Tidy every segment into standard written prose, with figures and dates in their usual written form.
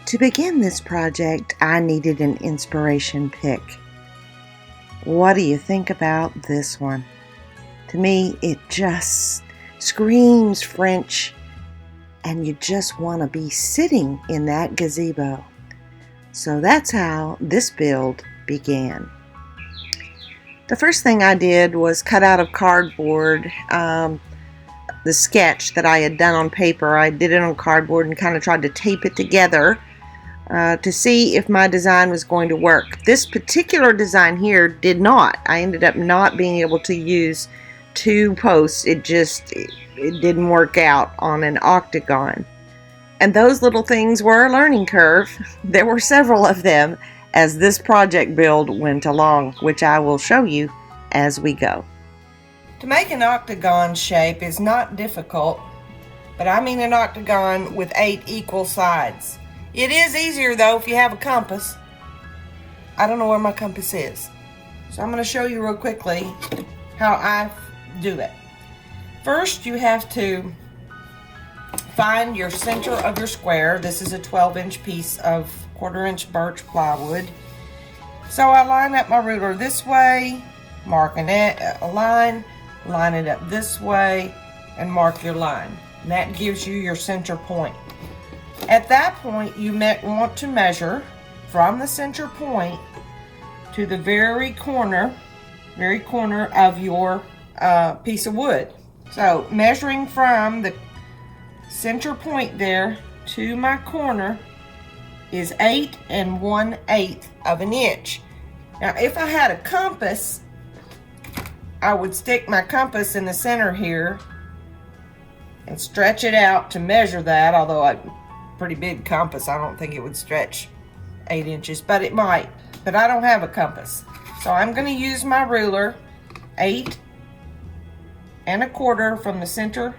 To begin this project, I needed an inspiration pick. What do you think about this one? To me, it just screams French, and you just want to be sitting in that gazebo. So that's how this build began. The first thing I did was cut out of cardboard the sketch that I had done on paper. I did it on cardboard and kind of tried to tape it together to see if my design was going to work. This particular design here did not. I ended up not being able to use two posts. It didn't work out on an octagon. And those little things were a learning curve. There were several of them as this project build went along, which I will show you as we go. To make an octagon shape is not difficult, but I mean an octagon with 8 equal sides. It is easier though if you have a compass. I don't know where my compass is, so I'm going to show you real quickly how I do it. First, you have to find your center of your square. This is a 12-inch piece of 1/4-inch birch plywood. So I line up my ruler this way, mark a line, line it up this way, and mark your line. And that gives you your center point. At that point, you want to measure from the center point to the very corner of your piece of wood. So measuring from the center point there to my corner is 8 1/8 of an inch. Now if I had a compass, I would stick my compass in the center here and stretch it out to measure that, although a pretty big compass, I don't think it would stretch 8 inches, but it might. But I don't have a compass. So I'm going to use my ruler, 8 1/4 from the center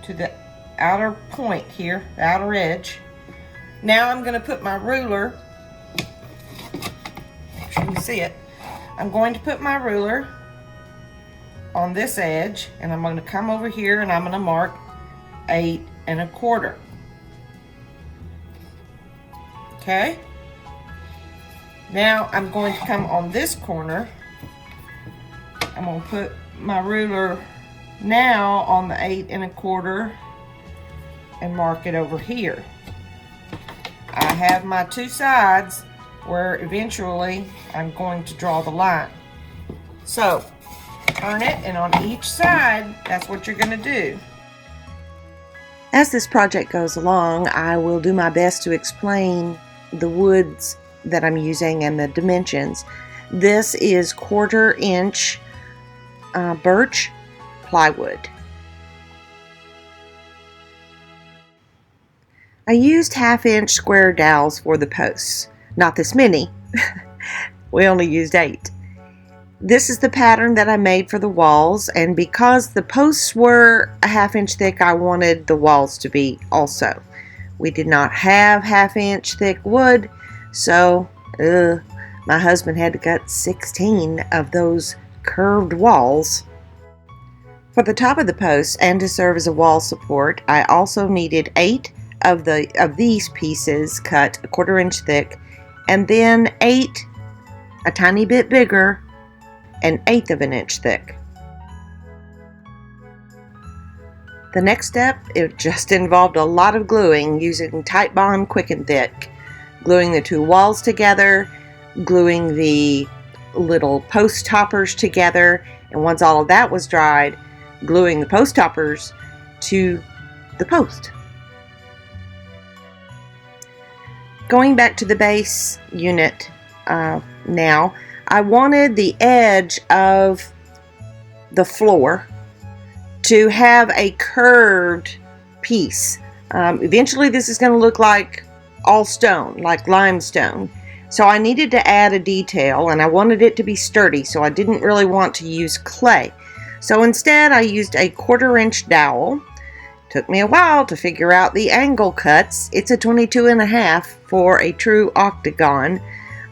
to the outer point here, the outer edge. Now I'm going to put my ruler, make sure you can see it, I'm going to put my ruler on this edge, and I'm going to come over here and I'm going to mark 8 1/4. Okay? Now I'm going to come on this corner. I'm going to put my ruler now on the 8 1/4 and mark it over here. I have my two sides where eventually I'm going to draw the line. So turn it, and on each side, that's what you're going to do. As this project goes along, I will do my best to explain the woods that I'm using and the dimensions. This is 1/4-inch birch plywood. I used 1/2-inch square dowels for the posts. Not this many. We only used 8. This is the pattern that I made for the walls, and because the posts were a 1/2-inch thick, I wanted the walls to be also. We did not have 1/2-inch thick wood, so my husband had to cut 16 of those curved walls. For the top of the posts and to serve as a wall support, I also needed 8 of these pieces cut 1/4-inch thick, and then 8 a tiny bit bigger, 1/8 of an inch thick. The next step, it just involved a lot of gluing using TiteBond Quick and Thick, gluing the two walls together, gluing the little post toppers together, and once all of that was dried, gluing the post toppers to the post. Going back to the base unit now, I wanted the edge of the floor to have a curved piece. Eventually this is going to look like all stone, like limestone. So I needed to add a detail, and I wanted it to be sturdy, so I didn't really want to use clay. So instead I used a 1/4-inch dowel. Took me a while to figure out the angle cuts. It's a 22.5 for a true octagon,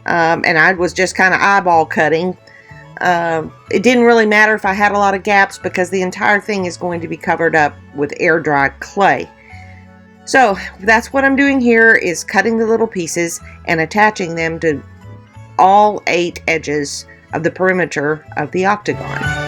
and I was just kind of eyeball cutting. It didn't really matter if I had a lot of gaps because the entire thing is going to be covered up with air dry clay. So that's what I'm doing here, is cutting the little pieces and attaching them to all 8 edges of the perimeter of the octagon.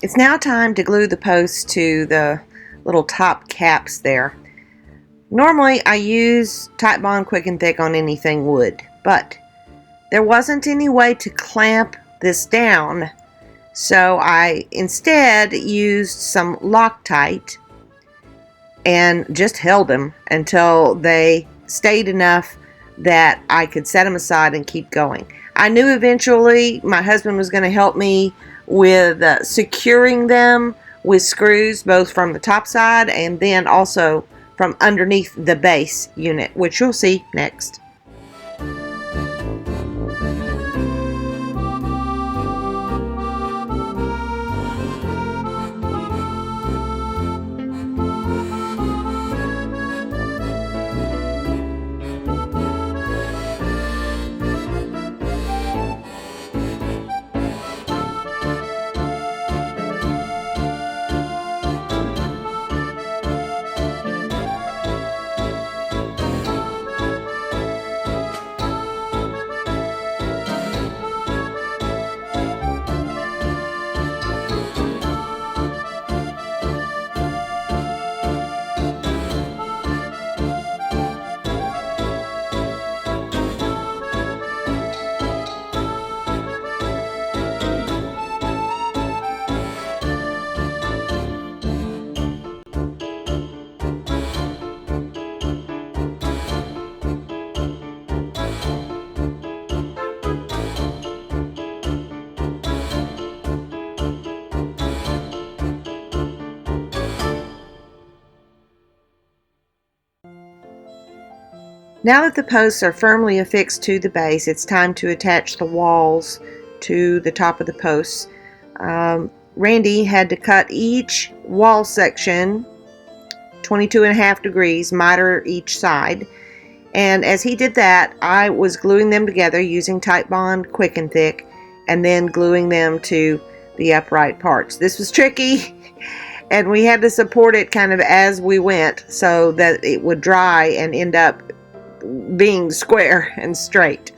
It's now time to glue the posts to the little top caps there. Normally I use TiteBond Quick and Thick on anything wood, but there wasn't any way to clamp this down, so I instead used some Loctite and just held them until they stayed enough that I could set them aside and keep going. I knew eventually my husband was going to help me with securing them with screws, both from the top side and then also from underneath the base unit, which you'll see next. Now that the posts are firmly affixed to the base, it's time to attach the walls to the top of the posts. Randy had to cut each wall section 22.5 degrees, miter each side. And as he did that, I was gluing them together using TiteBond Quick and Thick, and then gluing them to the upright parts. This was tricky, and we had to support it kind of as we went so that it would dry and end up being square and straight.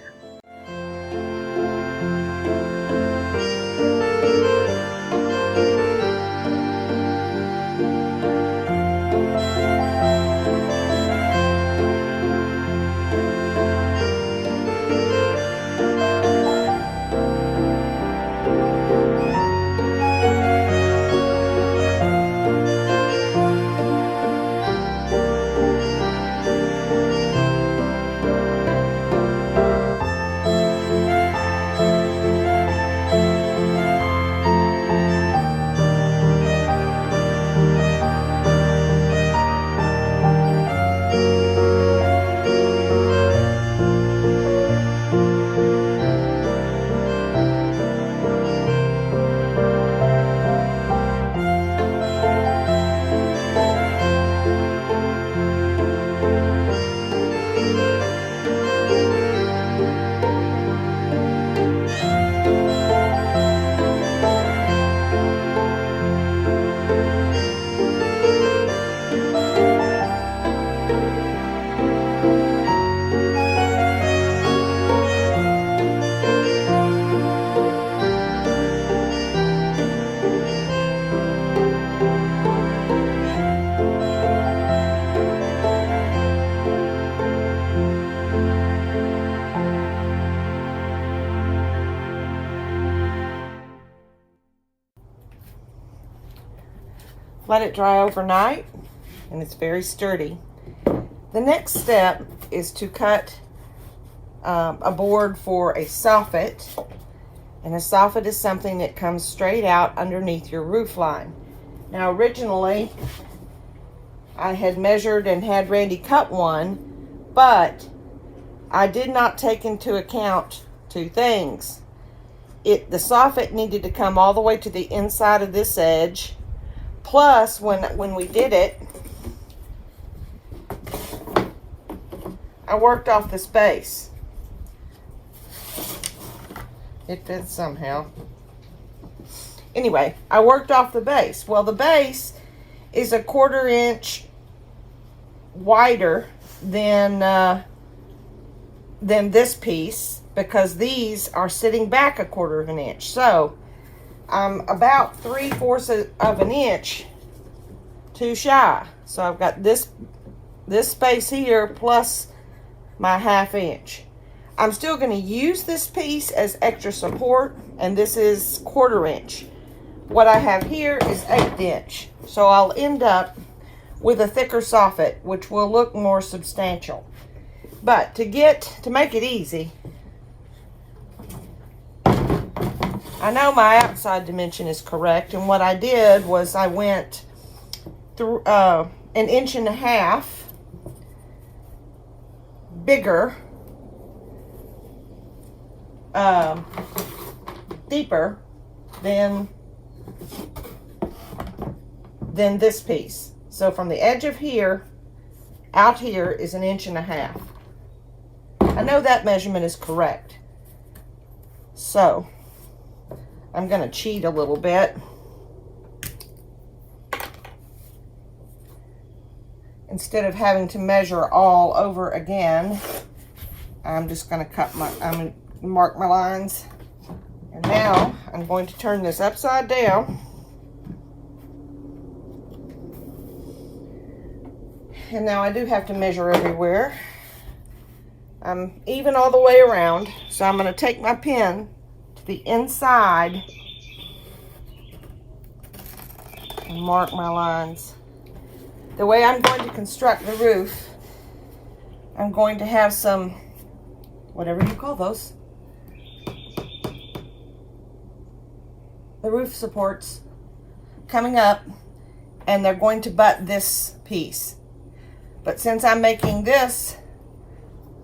Let it dry overnight, and it's very sturdy. The next step is to cut a board for a soffit, and a soffit is something that comes straight out underneath your roof line. Now originally I had measured and had Randy cut one, but I did not take into account two things. The soffit needed to come all the way to the inside of this edge. Plus, when we did it, I worked off the space. It fits somehow. Anyway, I worked off the base. Well, the base is a 1/4 inch wider than this piece, because these are sitting back a 1/4 of an inch. So I'm about 3/4 of an inch too shy. So I've got this space here plus my 1/2 inch. I'm still going to use this piece as extra support, and this is 1/4 inch. What I have here is 1/8 inch. So I'll end up with a thicker soffit, which will look more substantial. But to make it easy, I know my outside dimension is correct, and what I did was I went through 1.5 inches bigger, deeper than this piece. So from the edge of here out here is 1.5 inches. I know that measurement is correct. So I'm going to cheat a little bit. Instead of having to measure all over again, I'm just going to mark my lines. And now I'm going to turn this upside down. And now I do have to measure everywhere. I'm even all the way around. So I'm going to take my pen to the inside and mark my lines. The way I'm going to construct the roof, I'm going to have some, whatever you call those, the roof supports coming up, and they're going to butt this piece. But since I'm making this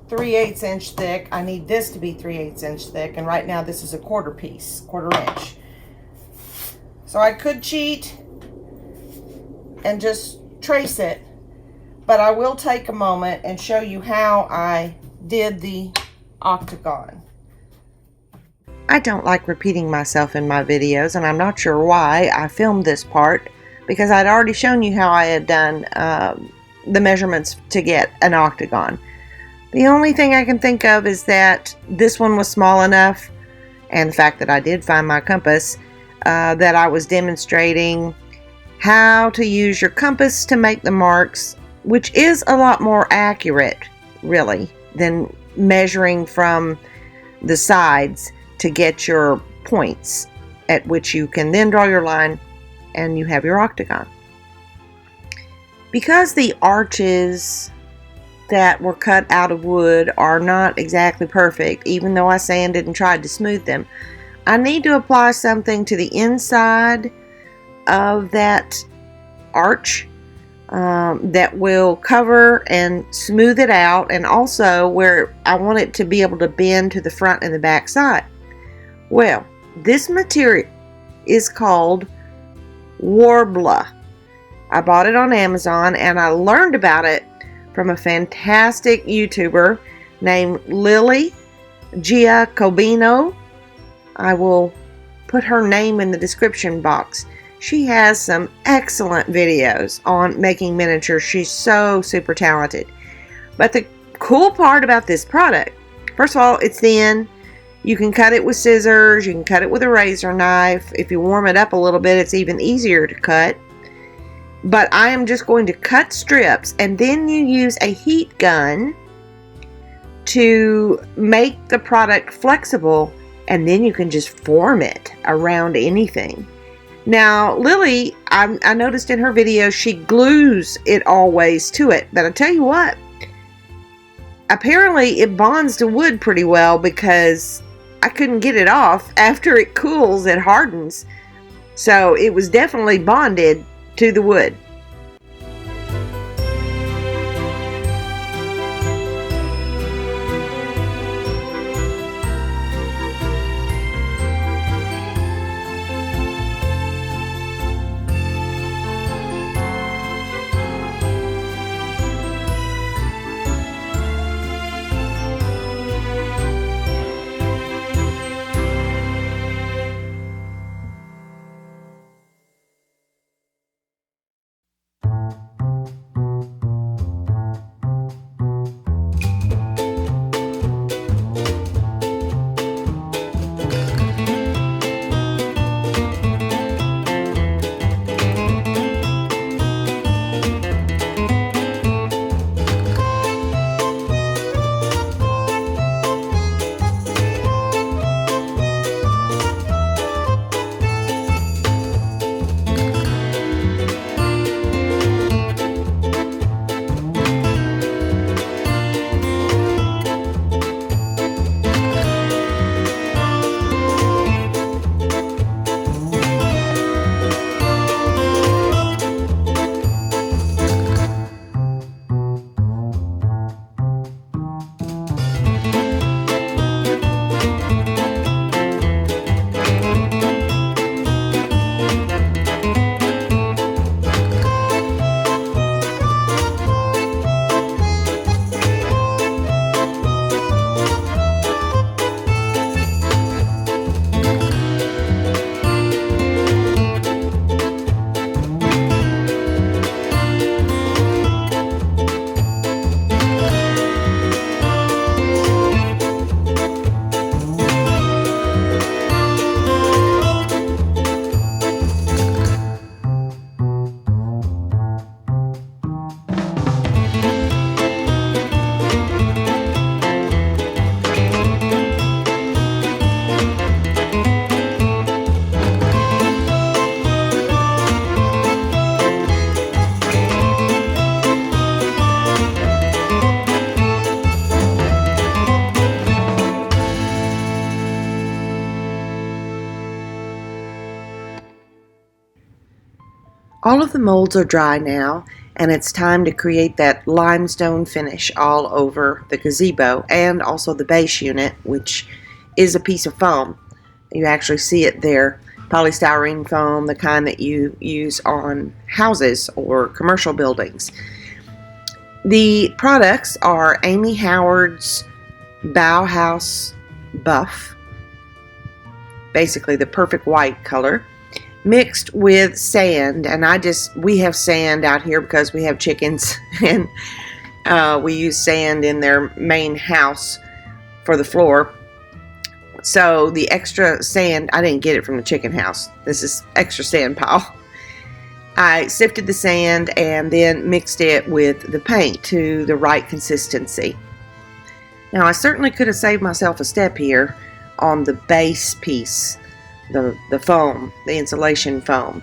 3/8 inch thick, I need this to be 3/8 inch thick, and right now this is a 1/4 piece, 1/4 inch. So I could cheat and just trace it, but I will take a moment and show you how I did the octagon. I don't like repeating myself in my videos, and I'm not sure why I filmed this part, because I'd already shown you how I had done the measurements to get an octagon. The only thing I can think of is that this one was small enough, and the fact that I did find my compass, that I was demonstrating how to use your compass to make the marks, which is a lot more accurate, really, than measuring from the sides to get your points at which you can then draw your line and you have your octagon. Because the arches that were cut out of wood are not exactly perfect, even though I sanded and tried to smooth them, I need to apply something to the inside of that arch that will cover and smooth it out, and also where I want it to be able to bend to the front and the back side. Well, this material is called Warbler. I bought it on Amazon, and I learned about it from a fantastic YouTuber named Lili Giacobino. I will put her name in the description box. She has some excellent videos on making miniatures. She's so super talented. But the cool part about this product, first of all, it's thin. You can cut it with scissors. You can cut it with a razor knife. If you warm it up a little bit, it's even easier to cut. But I am just going to cut strips, and then you use a heat gun to make the product flexible, and then you can just form it around anything. Now, Lili, I noticed in her video, she glues it always to it. But I tell you what, apparently it bonds to wood pretty well, because I couldn't get it off. After it cools, it hardens. So it was definitely bonded to the wood. All of the molds are dry now, and it's time to create that limestone finish all over the gazebo and also the base unit, which is a piece of foam. You actually see it there, polystyrene foam, the kind that you use on houses or commercial buildings. The products are Amy Howard's Bauhaus Buff, basically the perfect white color, mixed with sand. And we have sand out here because we have chickens, and we use sand in their main house for the floor. So the extra sand, I didn't get it from the chicken house. This is extra sand pile. I sifted the sand and then mixed it with the paint to the right consistency. Now, I certainly could have saved myself a step here on the base piece, the foam, the insulation foam.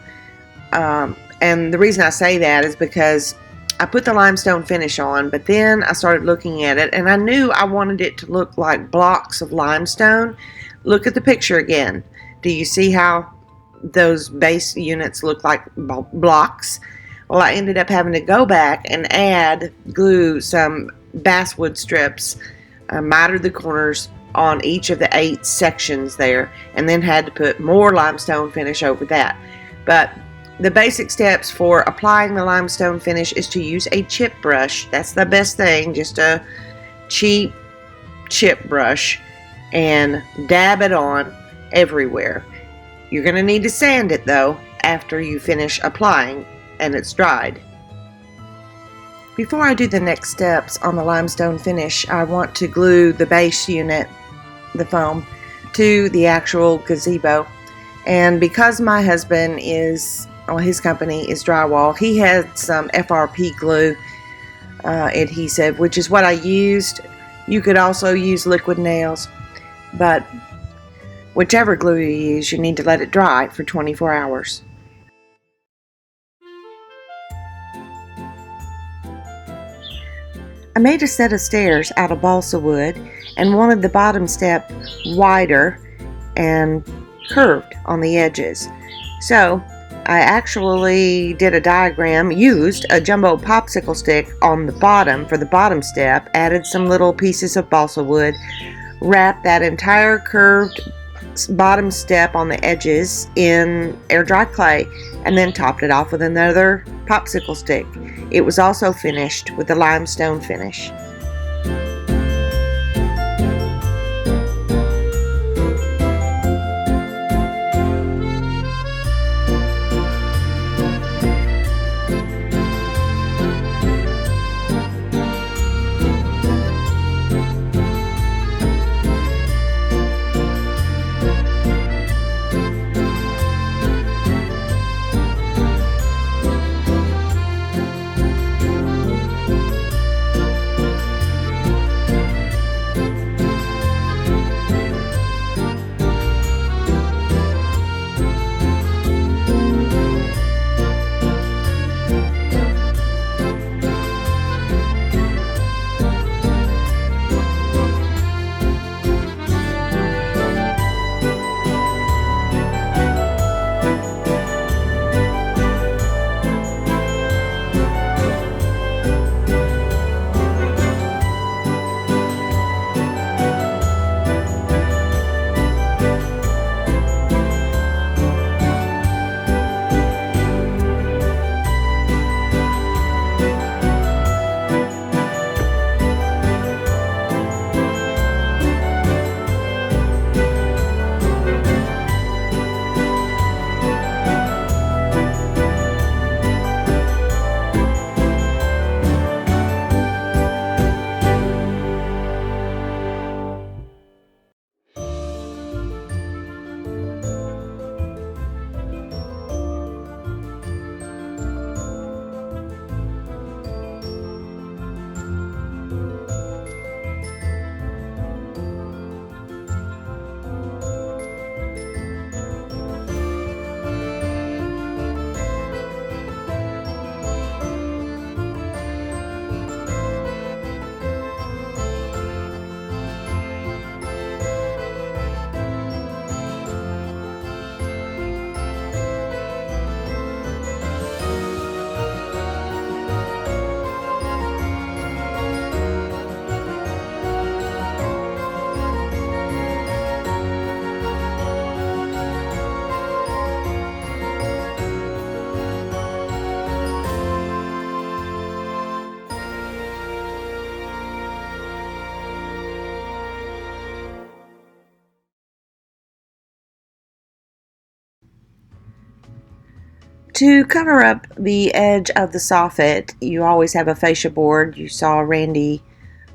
And the reason I say that is because I put the limestone finish on, but then I started looking at it, and I knew I wanted it to look like blocks of limestone. Look at the picture again. Do you see how those base units look like blocks? Well, I ended up having to go back and glue some basswood strips, mitered the corners on each of the 8 sections there, and then had to put more limestone finish over that. But the basic steps for applying the limestone finish is to use a chip brush. That's the best thing, just a cheap chip brush, and dab it on everywhere. You're going to need to sand it though after you finish applying and it's dried. Before I do the next steps on the limestone finish, I want to glue the base unit, the foam, to the actual gazebo. And because my husband his company is drywall, he had some FRP glue adhesive, which is what I used. You could also use liquid nails, but whichever glue you use, you need to let it dry for 24 hours. I made a set of stairs out of balsa wood and wanted the bottom step wider and curved on the edges. So I actually did a diagram, used a jumbo popsicle stick on the bottom for the bottom step, added some little pieces of balsa wood, wrapped that entire curved bottom step on the edges in air dry clay, and then topped it off with another popsicle stick. It was also finished with the limestone finish. To cover up the edge of the soffit, you always have a fascia board. You saw Randy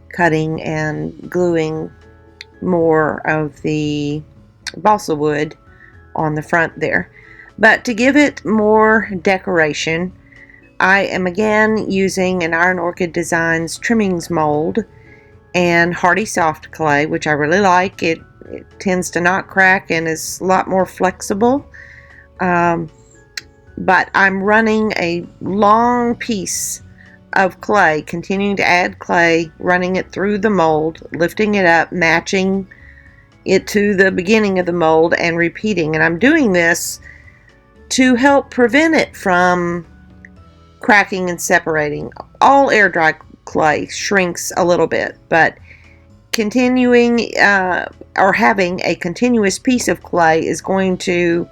cutting and gluing more of the balsa wood on the front there. But to give it more decoration, I am again using an Iron Orchid Designs Trimmings mold and Hardy Soft Clay, which I really like. It tends to not crack and is a lot more flexible. But I'm running a long piece of clay, continuing to add clay, running it through the mold, lifting it up, matching it to the beginning of the mold, and repeating. And I'm doing this to help prevent it from cracking and separating. All air dry clay shrinks a little bit, but continuing or having a continuous piece of clay is going to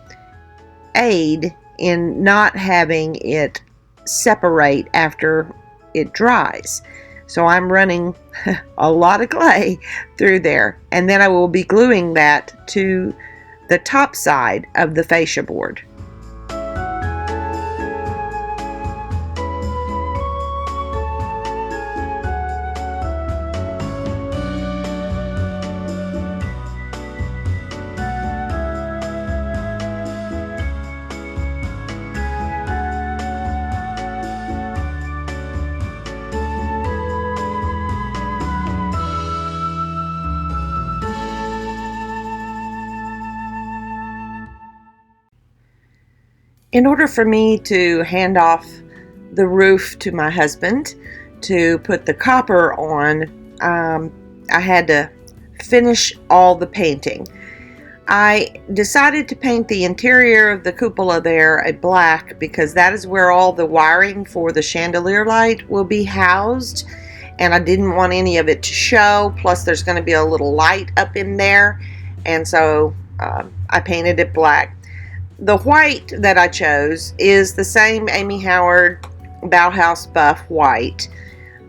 aid in not having it separate after it dries. So I'm running a lot of clay through there, and then I will be gluing that to the top side of the fascia board. In order for me to hand off the roof to my husband to put the copper on, I had to finish all the painting. I decided to paint the interior of the cupola there a black because that is where all the wiring for the chandelier light will be housed, and I didn't want any of it to show. Plus there's going to be a little light up in there, and so I painted it black. The white that I chose is the same Amy Howard Dollhouse buff white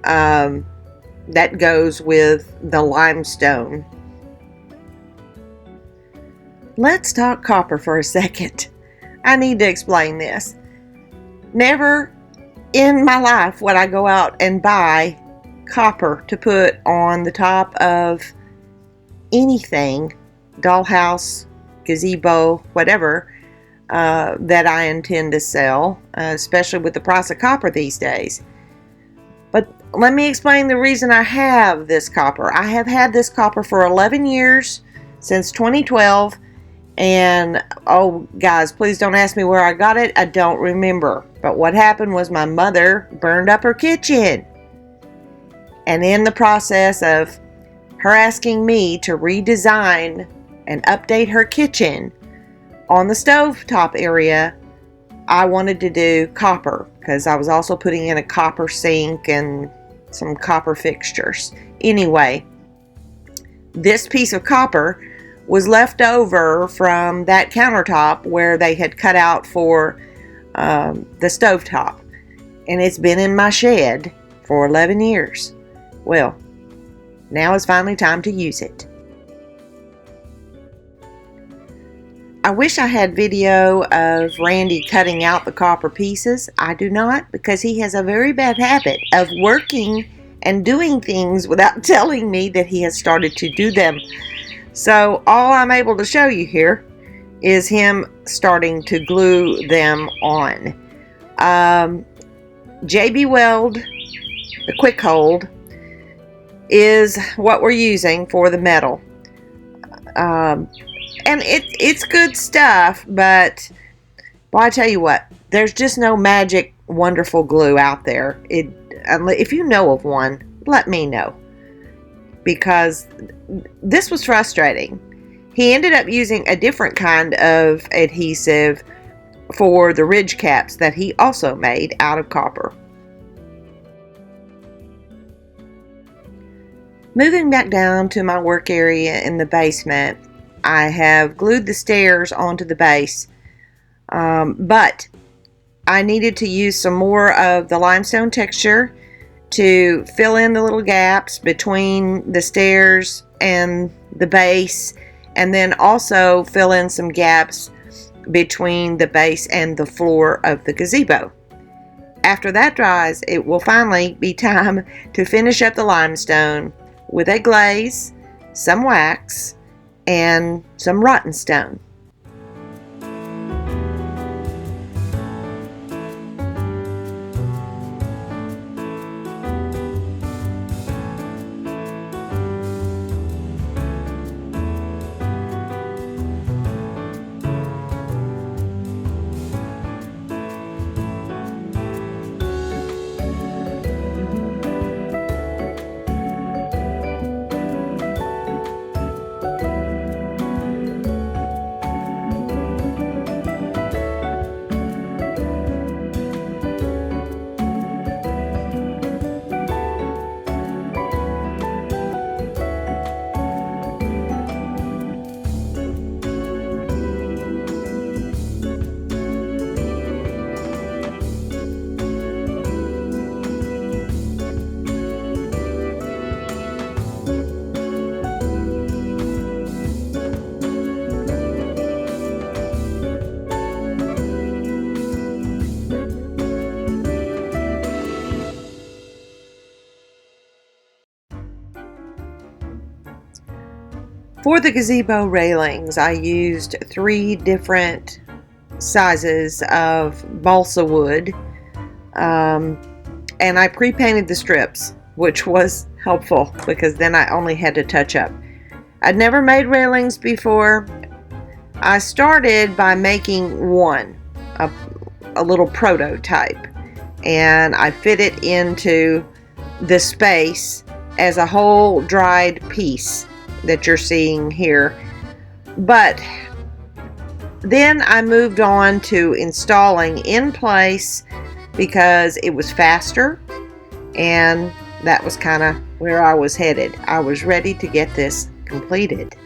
that goes with the limestone. Let's talk copper for a second. I need to explain this. Never in my life would I go out and buy copper to put on the top of anything, dollhouse, gazebo, whatever, that I intend to sell, especially with the price of copper these days. But let me explain the reason I have this copper. I have had this copper for 11 years, since 2012, and oh guys, please don't ask me where I got it. I don't remember. But what happened was my mother burned up her kitchen, and in the process of her asking me to redesign and update her kitchen, on the stovetop area, I wanted to do copper because I was also putting in a copper sink and some copper fixtures. Anyway, this piece of copper was left over from that countertop where they had cut out for the stovetop, and it's been in my shed for 11 years. Well, now is finally time to use it. I wish I had video of Randy cutting out the copper pieces. I do not, because he has a very bad habit of working and doing things without telling me that he has started to do them. So all I'm able to show you here is him starting to glue them on. JB Weld, the quick hold, is what we're using for the metal. And it's good stuff, but well, I tell you what, there's just no magic, wonderful glue out there. If you know of one, let me know, because this was frustrating. He ended up using a different kind of adhesive for the ridge caps that he also made out of copper. Moving back down to my work area in the basement, I have glued the stairs onto the base, but I needed to use some more of the limestone texture to fill in the little gaps between the stairs and the base, and then also fill in some gaps between the base and the floor of the gazebo. After that dries, it will finally be time to finish up the limestone with a glaze, some wax, and some rotten stone. For the gazebo railings, I used 3 different sizes of balsa wood, and I pre-painted the strips, which was helpful because then I only had to touch up. I'd never made railings before. I started by making one, a little prototype, and I fit it into the space as a whole dried piece that you're seeing here. But then I moved on to installing in place because it was faster, and that was kind of where I was headed. I was ready to get this completed.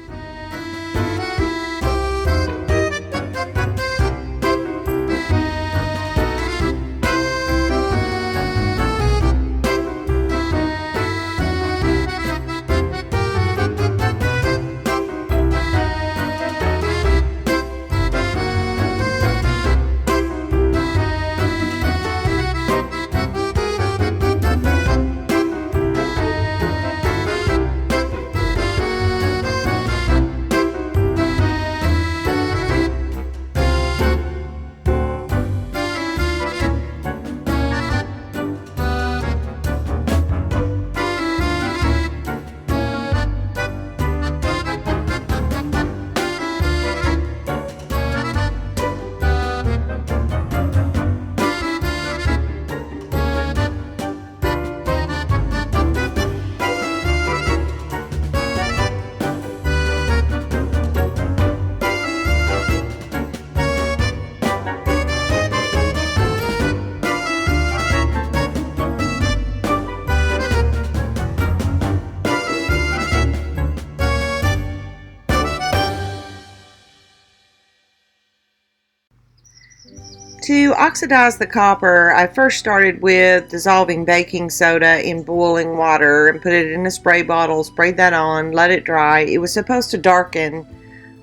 To oxidize the copper, I first started with dissolving baking soda in boiling water and put it in a spray bottle, sprayed that on, let it dry. It was supposed to darken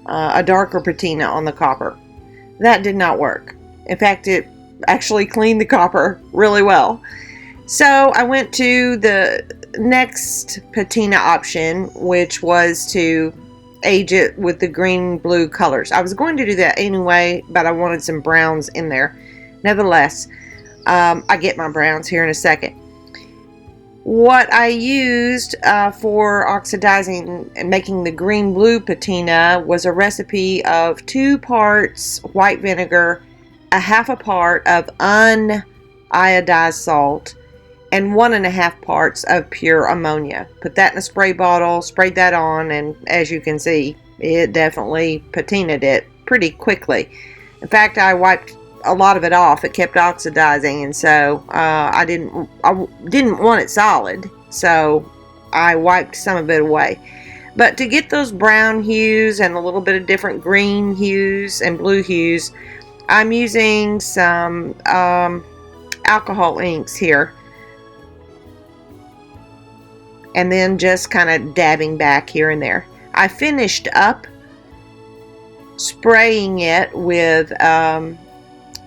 a darker patina on the copper. That did not work. In fact, it actually cleaned the copper really well. So I went to the next patina option, which was to age it with the green blue colors. I was going to do that anyway, but I wanted some browns in there. Nevertheless, I get my browns here in a second. What I used for oxidizing and making the green blue patina was a recipe of 2 parts white vinegar, a half a part of uniodized salt, and 1.5 parts of pure ammonia. Put that in a spray bottle, sprayed that on, and as you can see, it definitely patinaed it pretty quickly. In fact, I wiped a lot of it off. It kept oxidizing, and so I didn't want it solid, so I wiped some of it away. But to get those brown hues and a little bit of different green hues and blue hues, I'm using some alcohol inks here, and then just kind of dabbing back here and there. I finished up spraying it with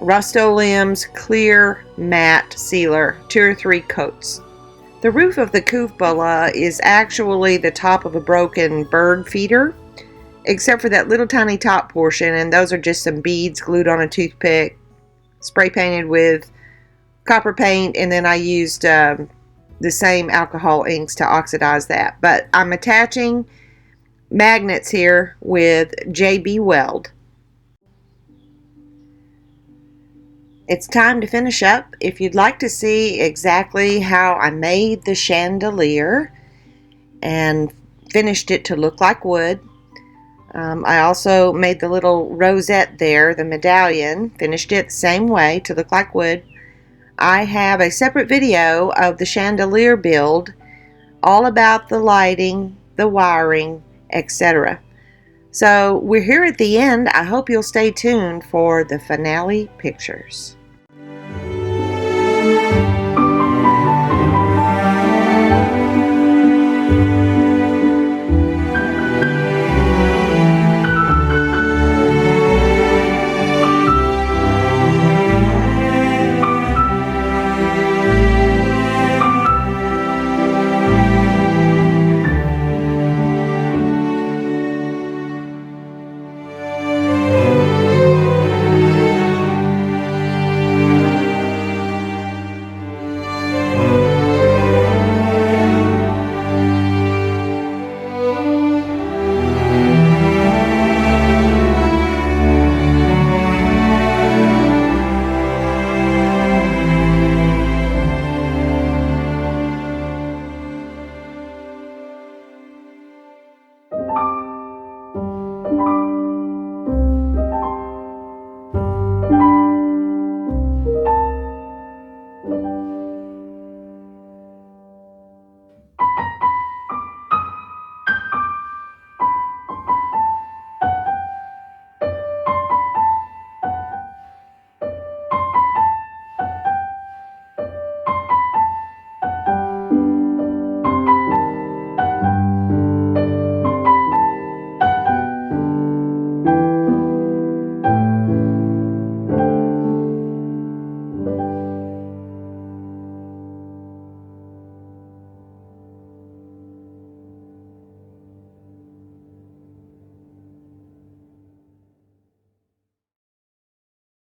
Rust-Oleum's clear matte sealer, 2 or 3 coats. The roof of the cupola is actually the top of a broken bird feeder, except for that little tiny top portion, and those are just some beads glued on a toothpick, spray painted with copper paint, and then I used the same alcohol inks to oxidize that. But I'm attaching magnets here with JB Weld. It's time to finish up. If you'd like to see exactly how I made the chandelier and finished it to look like wood, I also made the little rosette there, the medallion, finished it the same way to look like wood. I have a separate video of the chandelier build, all about the lighting, the wiring, etc. So we're here at the end. I hope you'll stay tuned for the finale pictures.